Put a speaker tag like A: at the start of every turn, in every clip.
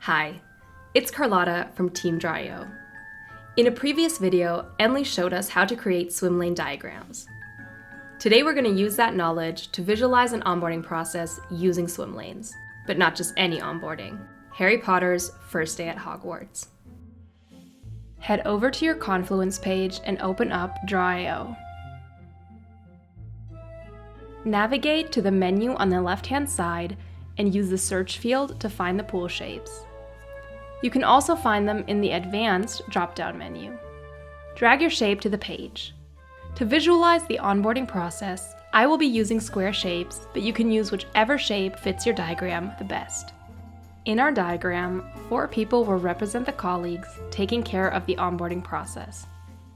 A: Hi, it's Carlotta from Team Draw.io. In a previous video, Emily showed us how to create Swimlane diagrams. Today we're going to use that knowledge to visualize an onboarding process using Swimlanes, but not just any onboarding. Harry Potter's first day at Hogwarts. Head over to your Confluence page and open up draw.io. Navigate to the menu on the left-hand side and use the search field to find the pool shapes. You can also find them in the Advanced drop-down menu. Drag your shape to the page. To visualize the onboarding process, I will be using square shapes, but you can use whichever shape fits your diagram the best. In our diagram, 4 people will represent the colleagues taking care of the onboarding process.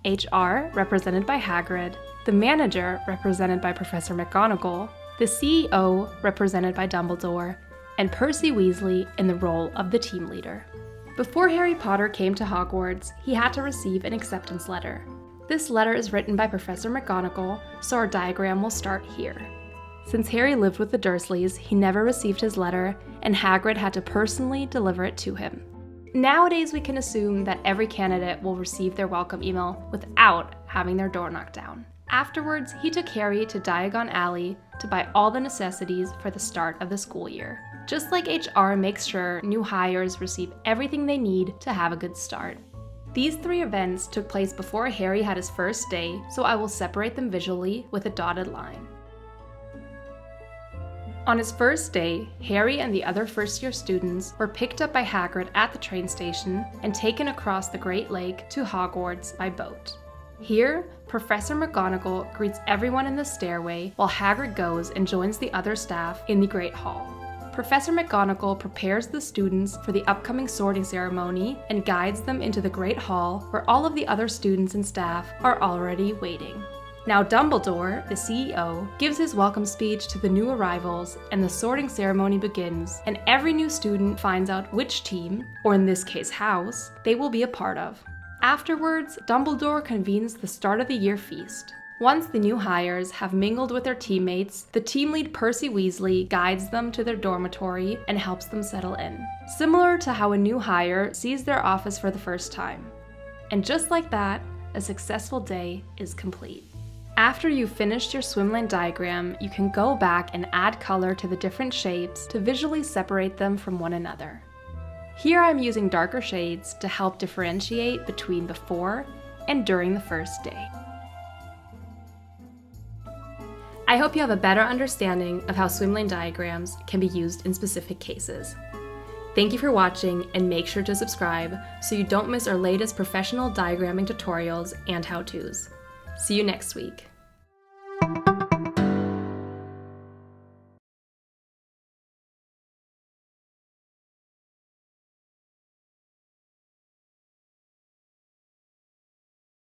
A: HR, represented by Hagrid, the manager, represented by Professor McGonagall, the CEO, represented by Dumbledore, and Percy Weasley in the role of the team leader. Before Harry Potter came to Hogwarts, he had to receive an acceptance letter. This letter is written by Professor McGonagall, so our diagram will start here. Since Harry lived with the Dursleys, he never received his letter, and Hagrid had to personally deliver it to him. Nowadays, we can assume that every candidate will receive their welcome email without having their door knocked down. Afterwards, he took Harry to Diagon Alley to buy all the necessities for the start of the school year. Just like HR makes sure new hires receive everything they need to have a good start. These 3 events took place before Harry had his first day, so I will separate them visually with a dotted line. On his first day, Harry and the other first-year students were picked up by Hagrid at the train station and taken across the Great Lake to Hogwarts by boat. Here, Professor McGonagall greets everyone in the stairway while Hagrid goes and joins the other staff in the Great Hall. Professor McGonagall prepares the students for the upcoming sorting ceremony and guides them into the Great Hall where all of the other students and staff are already waiting. Now Dumbledore, the CEO, gives his welcome speech to the new arrivals and the sorting ceremony begins, and every new student finds out which team, or in this case house, they will be a part of. Afterwards, Dumbledore convenes the start of the year feast. Once the new hires have mingled with their teammates, the team lead Percy Weasley guides them to their dormitory and helps them settle in, similar to how a new hire sees their office for the first time. And just like that, a successful day is complete. After you've finished your Swimlane diagram, you can go back and add color to the different shapes to visually separate them from one another. Here I'm using darker shades to help differentiate between before and during the first day. I hope you have a better understanding of how Swimlane diagrams can be used in specific cases. Thank you for watching, and make sure to subscribe so you don't miss our latest professional diagramming tutorials and how-tos. See you next week.